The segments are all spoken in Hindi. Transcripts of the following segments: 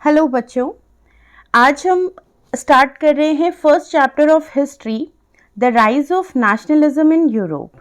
हेलो बच्चों, आज हम स्टार्ट कर रहे हैं first chapter of history, the rise of nationalism in Europe.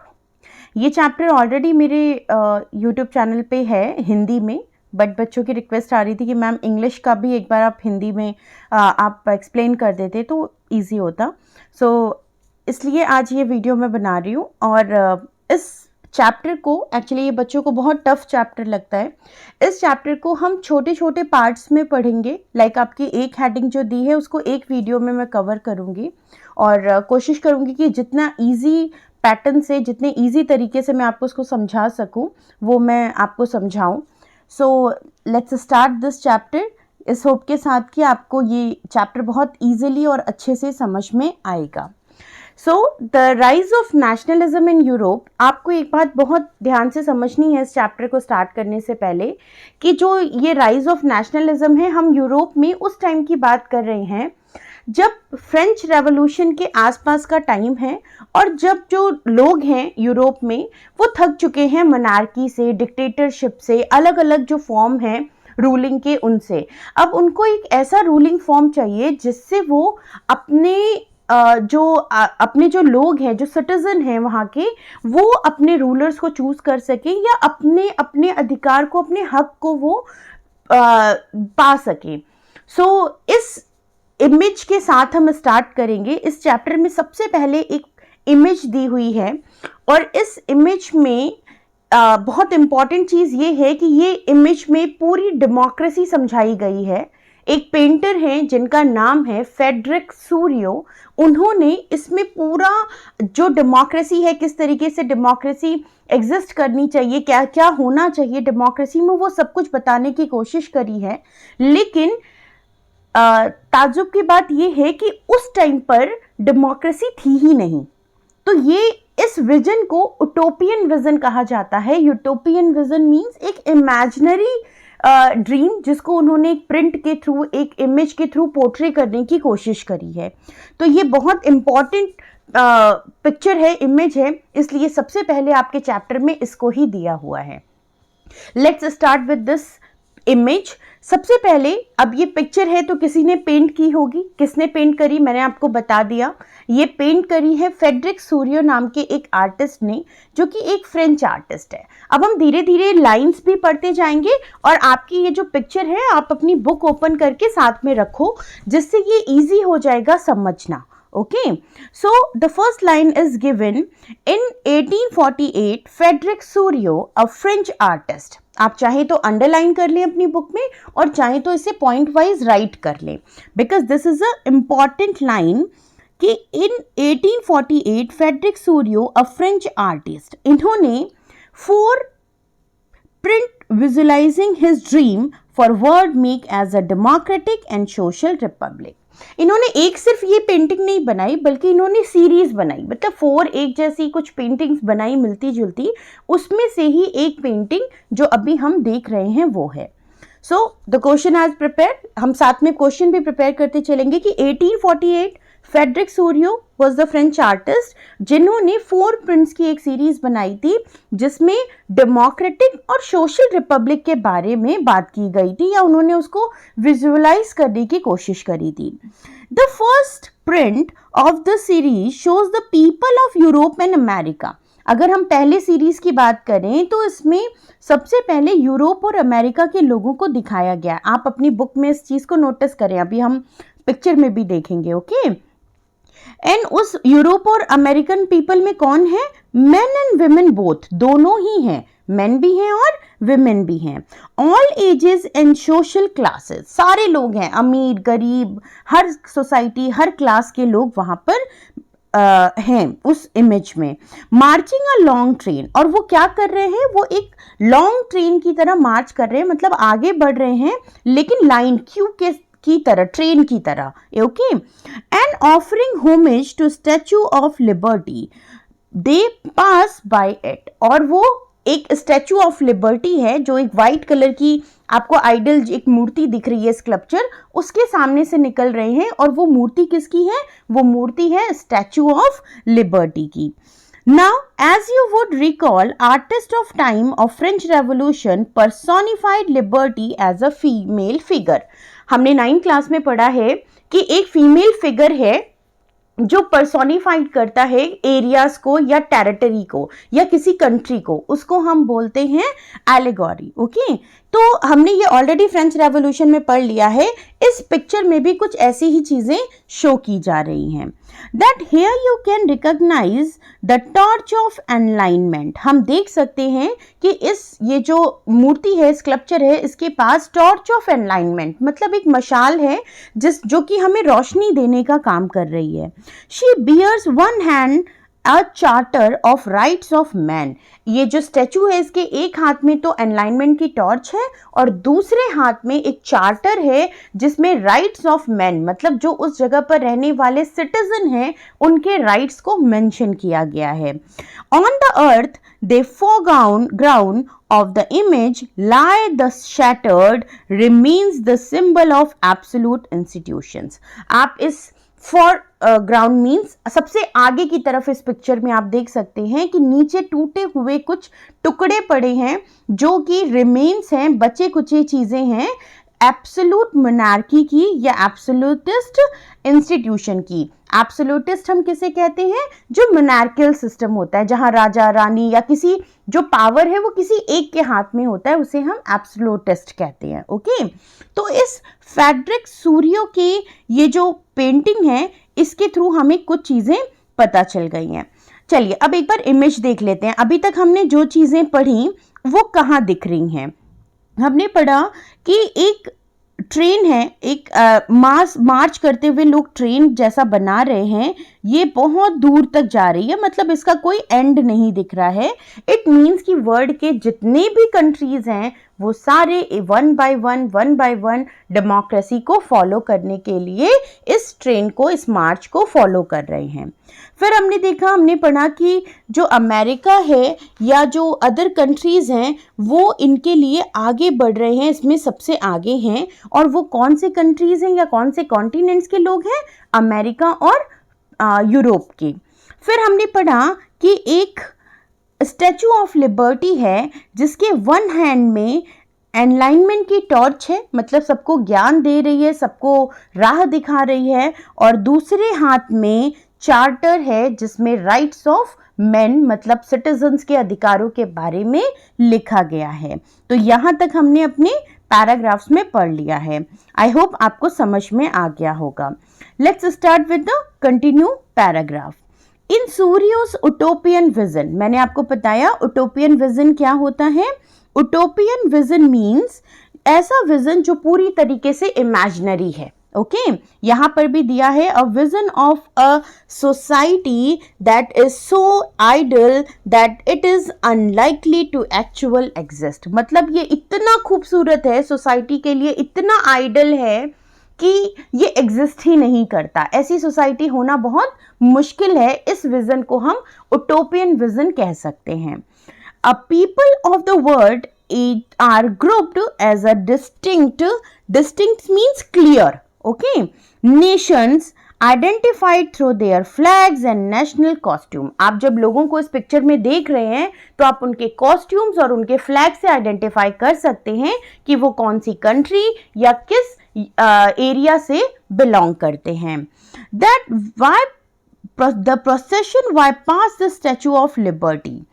ये चैप्टर ऑलरेडी मेरे यूट्यूब चैनल पे है हिंदी में, बट बच्चों की रिक्वेस्ट आ रही थी कि मैम इंग्लिश का भी एक बार आप हिंदी में आप एक्सप्लेन कर देते तो इजी होता। सो इसलिए आज ये वीडियो मैं बना रही हूँ। और इस चैप्टर को एक्चुअली ये बच्चों को बहुत टफ चैप्टर लगता है। इस चैप्टर को हम छोटे छोटे पार्ट्स में पढ़ेंगे। लाइक आपकी एक हेडिंग जो दी है उसको एक वीडियो में मैं कवर करूँगी और कोशिश करूँगी कि जितना इजी पैटर्न से, जितने इजी तरीके से मैं आपको उसको समझा सकूँ वो मैं आपको समझाऊँ। So let's start this chapter इस होप के साथ कि आपको ये चैप्टर बहुत ईजिली और अच्छे से समझ में आएगा। So the rise of nationalism in Europe, आपको एक बात बहुत ध्यान से समझनी है इस चैप्टर को स्टार्ट करने से पहले कि जो ये राइज ऑफ नेशनलिज्म है, हम यूरोप में उस टाइम की बात कर रहे हैं जब फ्रेंच रेवोल्यूशन के आसपास का टाइम है और जब जो लोग हैं यूरोप में वो थक चुके हैं मोनार्की से, डिक्टेटरशिप से, अलग अलग जो फॉर्म है रूलिंग के उनसे। अब उनको एक ऐसा रूलिंग फॉर्म चाहिए जिससे वो अपने अपने जो लोग हैं, जो सिटीजन हैं वहाँ के, वो अपने रूलर्स को चूज कर सकें या अपने अपने अधिकार को, अपने हक को वो पा सकें। सो इस इमेज के साथ हम स्टार्ट करेंगे। इस चैप्टर में सबसे पहले एक इमेज दी हुई है और इस इमेज में बहुत इंपॉर्टेंट चीज़ ये है कि ये इमेज में पूरी डेमोक्रेसी समझाई गई है। एक पेंटर हैं जिनका नाम है फ्रेडरिक सूरियो, उन्होंने इसमें पूरा जो डेमोक्रेसी है, किस तरीके से डेमोक्रेसी एग्जिस्ट करनी चाहिए, क्या क्या होना चाहिए डेमोक्रेसी में, वो सब कुछ बताने की कोशिश करी है। लेकिन ताज्जुब की बात यह है कि उस टाइम पर डेमोक्रेसी थी ही नहीं। तो ये इस विजन को यूटोपियन विजन कहा जाता है। यूटोपियन विजन मीन्स एक इमेजिनरी ड्रीम जिसको उन्होंने एक प्रिंट के थ्रू, एक इमेज के थ्रू पोर्ट्रे करने की कोशिश करी है। तो ये बहुत इंपॉर्टेंट पिक्चर है, इमेज है, इसलिए सबसे पहले आपके चैप्टर में इसको ही दिया हुआ है। Let's start with this image. सबसे पहले, अब ये पिक्चर है तो किसी ने पेंट की होगी। किसने पेंट करी मैंने आपको बता दिया। ये पेंट करी है फ्रेडरिक सूरियो नाम के एक आर्टिस्ट ने, जो कि एक फ्रेंच आर्टिस्ट है। अब हम धीरे धीरे लाइंस भी पढ़ते जाएंगे और आपकी ये जो पिक्चर है आप अपनी बुक ओपन करके साथ में रखो, जिससे ये इजी हो जाएगा समझना। Okay, so the first line is given in 1848 Frédéric Souriau, a French artist. आप चाहे तो अंडरलाइन कर लें अपनी बुक में और चाहे तो इसे पॉइंट वाइज राइट कर लें, because this is a important line कि in 1848 Frederic Sorrieu, a French artist, इन्होंने 4 print visualising his dream for world make as a democratic and social republic. इन्होंने एक सिर्फ ये पेंटिंग नहीं बनाई बल्कि इन्होंने सीरीज बनाई, मतलब 4 एक जैसी कुछ पेंटिंग्स बनाई मिलती जुलती। उसमें से ही एक पेंटिंग जो अभी हम देख रहे हैं वो है। So the question has prepared, हम साथ में क्वेश्चन भी प्रिपेयर करते चलेंगे कि 1848 Frederic Sorrieu was the French artist जिन्होंने 4 प्रिंट्स की एक सीरीज बनाई थी जिसमें डेमोक्रेटिक और सोशल रिपब्लिक के बारे में बात की गई थी, या उन्होंने उसको विजुअलाइज करने की कोशिश करी थी। The first print of the series shows the people of Europe and America. अगर हम पहले सीरीज की बात करें तो इसमें सबसे पहले यूरोप और अमेरिका के लोगों को दिखाया गया। आप अपनी बुक में इस चीज को नोटिस करें, अभी हम पिक्चर में भी देखेंगे। ओके, एंड उस यूरोप और अमेरिकन पीपल में कौन है? मेन एंड विमेन बोथ, दोनों ही हैं, मेन भी हैं और विमेन भी हैं। All ages and social classes, सारे लोग हैं, अमीर गरीब, हर सोसाइटी, हर क्लास के लोग वहां पर हैं उस इमेज में। मार्चिंग अ लॉन्ग ट्रेन, और वो क्या कर रहे हैं? वो एक लॉन्ग ट्रेन की तरह मार्च कर रहे हैं, मतलब आगे बढ़ रहे हैं लेकिन लाइन क्यू की तरह, ट्रेन की तरह। Okay, and offering homage to Statue of Liberty, they pass by it, और वो एक स्टैचू ऑफ लिबर्टी है जो एक वाइट कलर की आपको आइडल, एक मूर्ति दिख रही है स्कल्पचर, उसके सामने से निकल रहे हैं। और वो मूर्ति किसकी है? वो मूर्ति है स्टैचू ऑफ लिबर्टी की। Now, as you would recall, artist of time of French Revolution personified liberty as a female figure. हमने 9th क्लास में पढ़ा है कि एक फीमेल फिगर है जो पर्सोनिफाइड करता है एरियाज को या टेरिटरी को या किसी कंट्री को, उसको हम बोलते हैं एलेगोरी. ओके, तो हमने ये ऑलरेडी फ्रेंच रेवोल्यूशन में पढ़ लिया है. इस पिक्चर में भी कुछ ऐसी ही चीजें शो की जा रही हैं. That here you can recognise the torch of enlightenment. हम देख सकते हैं कि ये जो मूर्ति है, स्कल्पचर है, इसके पास टॉर्च ऑफ एनलाइनमेंट मतलब एक मशाल है जो कि हमें रोशनी देने का काम कर रही है. She bears one hand a charter of rights of man. ये जो स्टैचू है इसके एक हाथ में तो एनलाइनमेंट की टॉर्च है और दूसरे हाथ में एक चार्टर है जिसमें राइट्स ऑफ मैन मतलब जो उस जगह पर रहने वाले सिटीजन हैं उनके राइट्स को मेंशन किया गया है. On the earth the foreground of the image lie the shattered remains the symbol of absolute institutions. आप इस foreground मीन्स सबसे आगे की तरफ इस पिक्चर में आप देख सकते हैं कि नीचे टूटे हुए कुछ टुकड़े पड़े हैं जो कि रिमेन्स हैं, बचे कुचे चीजें हैं एब्सोल्यूट मोनार्की की या एब्सोल्यूटिस्ट इंस्टीट्यूशन की. एब्सोल्यूटिस्ट हम किसे कहते हैं? जो मोनार्कियल सिस्टम होता है जहां राजा रानी या किसी जो पावर है वो किसी एक के हाथ में होता है, उसे हम एब्सोल्यूटिस्ट कहते हैं. ओके, तो इस फ्रेडरिक सूरियो की ये जो पेंटिंग है इसके थ्रू हमें कुछ चीजें पता चल गई हैं. चलिए अब एक बार इमेज देख लेते हैं. अभी तक हमने जो चीजें पढ़ी वो कहाँ दिख रही हैं? हमने पढ़ा कि एक ट्रेन है, एक मार्च करते हुए लोग ट्रेन जैसा बना रहे हैं, ये बहुत दूर तक जा रही है, मतलब इसका कोई एंड नहीं दिख रहा है. इट मीन्स कि वर्ल्ड के जितने भी कंट्रीज हैं वो सारे वन बाय वन डेमोक्रेसी को फॉलो करने के लिए इस ट्रेन को, इस मार्च को फॉलो कर रहे हैं. फिर हमने पढ़ा कि जो अमेरिका है या जो अदर कंट्रीज हैं वो इनके लिए आगे बढ़ रहे हैं, इसमें सबसे आगे हैं. और वो कौन से कंट्रीज हैं या कौन से कॉन्टिनेंट्स के लोग हैं? अमेरिका और यूरोप के. फिर हमने पढ़ा कि एक स्टैचू ऑफ लिबर्टी है जिसके वन हैंड में एनलाइनमेंट की टॉर्च है, मतलब सबको ज्ञान दे रही है, सबको राह दिखा रही है, और दूसरे हाथ में चार्टर है जिसमें राइट्स ऑफ मैन मतलब सिटीजन्स के अधिकारों के बारे में लिखा गया है. तो यहाँ तक हमने अपने पैराग्राफ्स में पढ़ लिया है. आई होप आपको समझ में आ गया होगा. Let's start with the continue paragraph. In Sorrieu's utopian vision, मैंने आपको बताया उटोपियन विजन क्या होता है. उटोपियन विजन मीन्स ऐसा विजन जो पूरी तरीके से इमेजिनरी है. ओके, यहां पर भी दिया है a vision of a society that is so ideal that it is unlikely to actual exist. मतलब ये इतना खूबसूरत है, सोसाइटी के लिए इतना आइडल है कि ये एग्जिस्ट ही नहीं करता. ऐसी सोसाइटी होना बहुत मुश्किल है. इस विजन को हम उटोपियन विजन कह सकते हैं. A people of the world are grouped as a distinct means clear. Okay, nations identified through their flags and national costume. आप जब लोगों को इस पिक्चर में देख रहे हैं तो आप उनके कॉस्ट्यूम्स और उनके फ्लैग से आइडेंटिफाई कर सकते हैं कि वो कौन सी कंट्री या किस एरिया से बिलोंग करते हैं. That why the procession why pass the Statue of Liberty.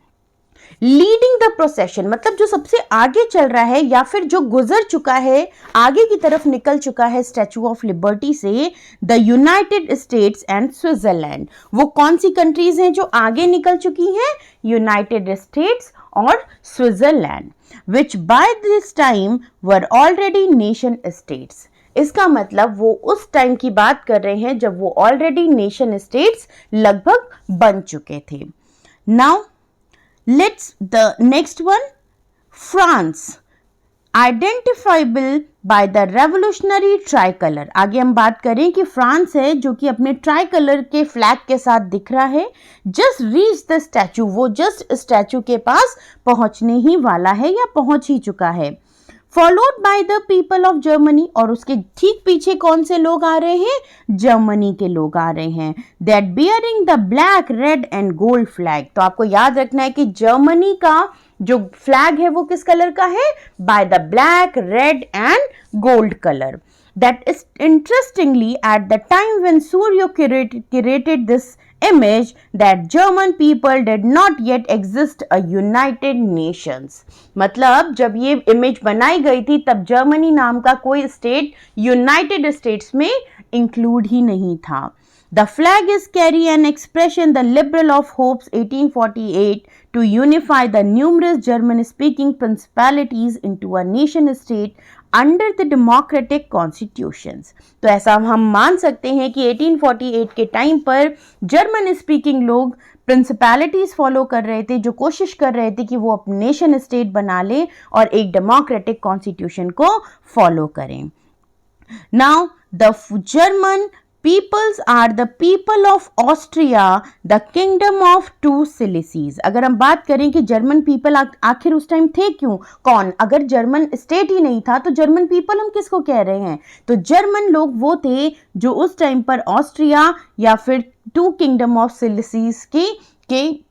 Leading the procession मतलब जो सबसे आगे चल रहा है या फिर जो गुजर चुका है, आगे की तरफ निकल चुका है स्टैचू ऑफ लिबर्टी से, the United states and Switzerland. वो कौन सी कंट्रीज हैं जो आगे निकल चुकी हैं? यूनाइटेड स्टेट्स और Switzerland, which by this time were already nation states. इसका मतलब वो उस टाइम की बात कर रहे हैं जब वो ऑलरेडी नेशन स्टेट्स लगभग बन चुके थे. Now let's the next one, France identifiable by the revolutionary tricolor. आगे हम बात करें कि फ्रांस है जो कि अपने ट्राई कलर के फ्लैग के साथ दिख रहा है. जस्ट रीच द स्टैचू, वो जस्ट स्टैचू के पास पहुंचने ही वाला है या पहुंच ही चुका है. Followed by the people of Germany, और उसके ठीक पीछे कौन से लोग आ रहे हैं? जर्मनी के लोग आ रहे हैं, that bearing the black red and gold flag. तो आपको याद रखना है कि जर्मनी का जो फ्लैग है वो किस कलर का है? By the black red and gold colour. That is interestingly at the time when Suryo curated this image, that German people did not yet exist a United Nations। मतलब जब ये इमेज बनाई गई थी तब जर्मनी नाम का कोई स्टेट यूनाइटेड स्टेट्स में इंक्लूड ही नहीं था। The flag is carry an expression the liberal of hopes 1848 to unify the numerous German speaking principalities into a nation state under the democratic constitutions. तो ऐसा हम मान सकते हैं कि 1848 के टाइम पर जर्मन स्पीकिंग लोग प्रिंसिपैलिटीज फॉलो कर रहे थे, जो कोशिश कर रहे थे कि वो अपने नेशन स्टेट बना लें और एक डेमोक्रेटिक कॉन्स्टिट्यूशन को फॉलो करें। Now the German Peoples are the people of Austria, the kingdom of two Sicilies। अगर हम बात करें कि जर्मन पीपल आखिर उस टाइम थे क्यों, कौन? अगर जर्मन स्टेट ही नहीं था तो जर्मन पीपल हम किसको कह रहे हैं? तो जर्मन लोग वो थे जो उस टाइम पर ऑस्ट्रिया या फिर टू किंगडम ऑफ सिलिसीज के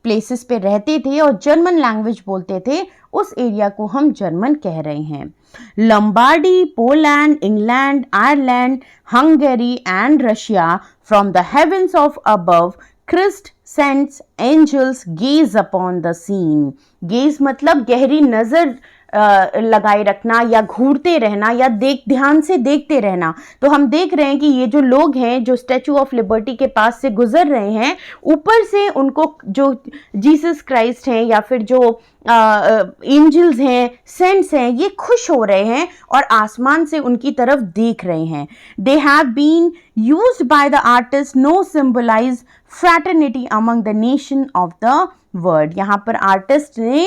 प्लेसेस पे रहते थे और जर्मन लैंग्वेज बोलते थे। उस एरिया को हम जर्मन कह रहे हैं। Lombardy, Poland, England, Ireland, Hungary and Russia, from the heavens of above Christ saints angels gaze upon the scene. Gaze मतलब गहरी नजर लगाए रखना या घूरते रहना या ध्यान से देखते रहना। तो हम देख रहे हैं कि ये जो लोग हैं जो स्टैचू ऑफ लिबर्टी के पास से गुजर रहे हैं, ऊपर से उनको जो जीसस क्राइस्ट हैं या फिर जो एंजल्स हैं, सेंट्स हैं, ये खुश हो रहे हैं और आसमान से उनकी तरफ देख रहे हैं। They have been used by the artist no symbolise fraternity among the nation of the world. यहाँ पर आर्टिस्ट ने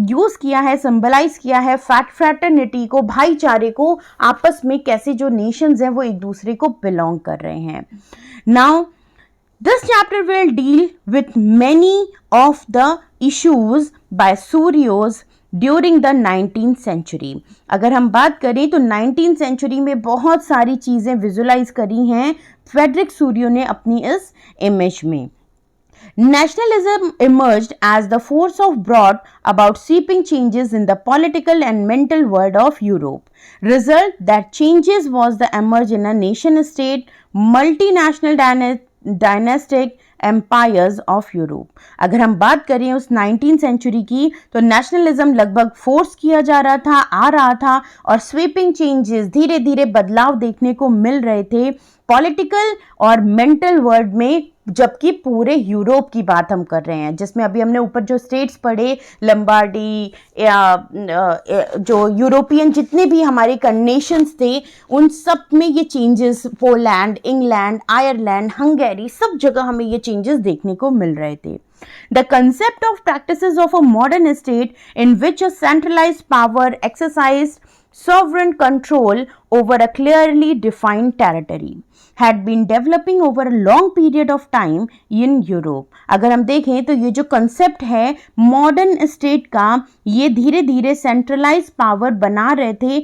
यूज किया है, सिंबलाइज किया है फ्रैटर्निटी को, भाईचारे को, आपस में कैसे जो नेशंस हैं वो एक दूसरे को बिलोंग कर रहे हैं। Now this chapter will deal with many of the issues by Sorrieu's during the 19th century. अगर हम बात करें तो 19th सेंचुरी में बहुत सारी चीजें विजुलाइज करी हैं फ्रेडरिक सूर्यो ने अपनी इस इमेज में। Nationalism emerged as the force of brought about sweeping changes in the political and mental world of Europe. Result that changes was the emerge in a nation state, multinational dynastic empires of Europe। अगर हम बात करें उस 19th सेंचुरी की तो नेशनलिज्म लगभग फोर्स किया जा रहा था, आ रहा था और स्वीपिंग चेंजेस, धीरे धीरे बदलाव देखने को मिल रहे थे पॉलिटिकल और मेंटल वर्ल्ड में, जबकि पूरे यूरोप की बात हम कर रहे हैं, जिसमें अभी हमने ऊपर जो स्टेट्स पढ़े, लंबार्डी जो यूरोपियन जितने भी हमारे नेशंस थे, उन सब में ये changes, Poland, England, Ireland, Hungary, सब जगह हमें ये चेंजेस देखने को मिल रहे थे। The concept of practices of a modern state in which a centralized power exercised sovereign control over a clearly defined territory had been developing over a long period of time in Europe। अगर हम देखें तो ये जो कंसेप्ट है मॉडर्न स्टेट का, ये धीरे धीरे सेंट्रलाइज पावर बना रहे थे,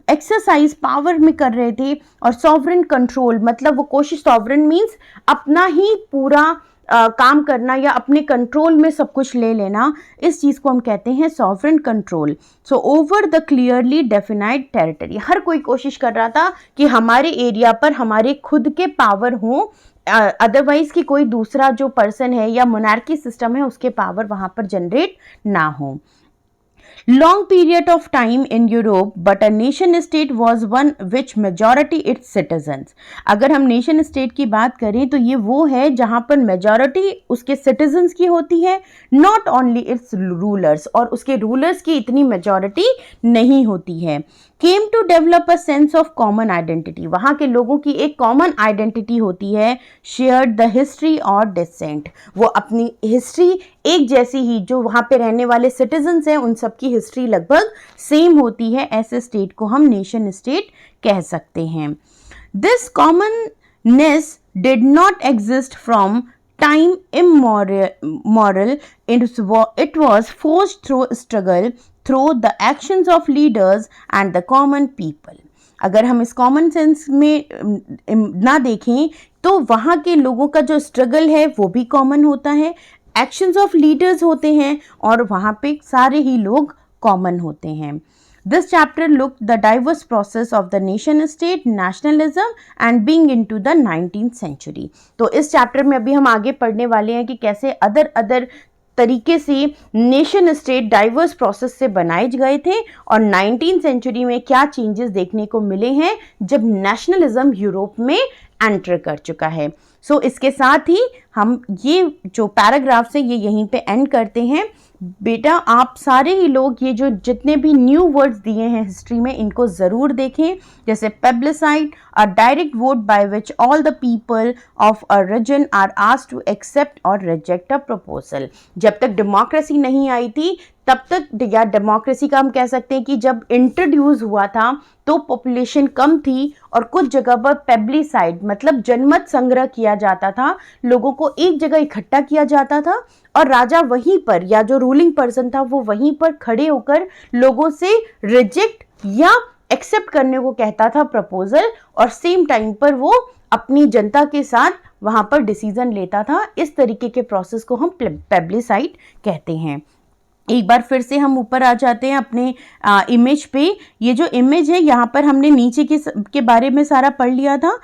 एक्सरसाइज पावर में कर रहे थे, और सॉवरेन कंट्रोल मतलब वो कोशिश, सॉवरेन मीन्स अपना ही पूरा काम करना या अपने कंट्रोल में सब कुछ ले लेना, इस चीज़ को हम कहते हैं sovereign control. So over the clearly defined territory, हर कोई कोशिश कर रहा था कि हमारे एरिया पर हमारे खुद के पावर हों, अदरवाइज कि कोई दूसरा जो पर्सन है या मोनार्की सिस्टम है उसके पावर वहाँ पर जनरेट ना हो। Long period of time in Europe, but a nation state was one which majority its citizens। अगर हम nation state की बात करें तो ये वो है जहाँ पर majority उसके citizens की होती है, not only its rulers, और उसके rulers की इतनी majority नहीं होती है। Came to develop a sense of common identity, वहाँ के लोगों की एक common identity होती है, shared the history or descent, वो अपनी history एक जैसी ही, जो वहाँ पे रहने वाले citizens हैं उन सब की हिस्ट्री लगभग सेम होती है, ऐसे स्टेट को हम नेशन स्टेट कह सकते हैं। This commonness did not exist from time immoral, it was forced through struggle through the actions of leaders and the common people. अगर हम इस कॉमन सेंस में ना देखें तो वहाँ के लोगों का जो स्ट्रगल है वो भी कॉमन होता है, एक्शंस ऑफ लीडर्स होते हैं और वहाँ पे सारे ही लोग कॉमन होते हैं. This chapter looked the diverse process of the nation state, nationalism and being into the 19th century. तो इस चैप्टर में अभी हम आगे पढ़ने वाले हैं कि कैसे अदर तरीके से नेशन स्टेट डाइवर्स प्रोसेस से बनाए गए थे और 19th सेंचुरी में क्या चेंजेस देखने को मिले हैं जब नेशनलिज्म यूरोप में एंटर कर चुका है. सो इसके साथ ही हम ये जो पैराग्राफ्स है ये यहीं पे एंड करते हैं. बेटा आप सारे ही लोग ये जो जितने भी न्यू वर्ड्स दिए हैं हिस्ट्री में इनको ज़रूर देखें, जैसे plebiscite, a direct vote by which all the people of a region are asked to accept और रिजेक्ट अ प्रपोजल. जब तक डेमोक्रेसी नहीं आई थी तब तक, या डेमोक्रेसी का हम कह सकते हैं कि जब इंट्रोड्यूस हुआ था तो पॉपुलेशन कम थी और कुछ जगह पर पेब्लिसाइड मतलब जनमत संग्रह किया जाता था, लोगों को एक जगह इकट्ठा किया जाता था और राजा वहीं पर या जो रूलिंग पर्सन था वो वहीं पर खड़े होकर लोगों से रिजेक्ट या एक्सेप्ट करने को कहता था प्रपोजल, और सेम टाइम पर वो अपनी जनता के साथ वहाँ पर डिसीजन लेता था. इस तरीके के प्रोसेस को हम पेब्लिसाइड कहते हैं. एक बार फिर से हम ऊपर आ जाते हैं अपने इमेज पे. ये जो इमेज है यहाँ पर हमने नीचे के बारे में सारा पढ़ लिया था,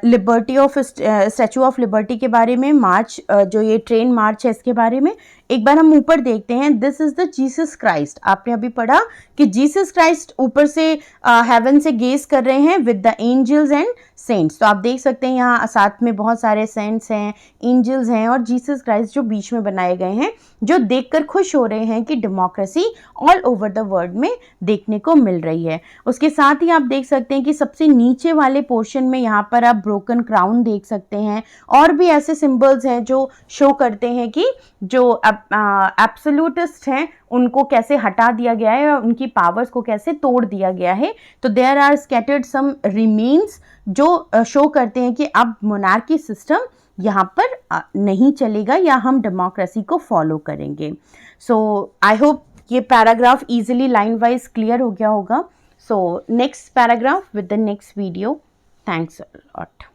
liberty of statute of liberty के बारे में, मार्च जो ये ट्रेन मार्च है इसके बारे में. एक बार हम ऊपर देखते हैं. This is the Jesus Christ. आपने अभी पढ़ा कि जीसस क्राइस्ट ऊपर से हेवन से गेज कर रहे हैं with the angels and saints. तो आप देख सकते हैं यहाँ साथ में बहुत सारे सेंट्स हैं, एंजल्स हैं और जीसस क्राइस्ट जो बीच में बनाए गए हैं, जो देखकर खुश हो रहे हैं कि democracy all over the world में देखने को मिल रही है. उसके साथ ही आप देख सकते हैं कि सबसे नीचे वाले पोर्शन में यहाँ पर आप ब्रोकन क्राउन देख सकते हैं और भी ऐसे सिंबल्स हैं जो शो करते हैं कि जो एब्सोल्यूटिस्ट हैं उनको कैसे हटा दिया गया है और उनकी पावर्स को कैसे तोड़ दिया गया है. तो there are scattered some remains जो शो करते हैं कि अब मोनार्की सिस्टम यहाँ पर नहीं चलेगा या हम डेमोक्रेसी को फॉलो करेंगे. सो आई होप ये paragraph easily line wise clear हो गया होगा. So next paragraph with the next video. Thanks a lot.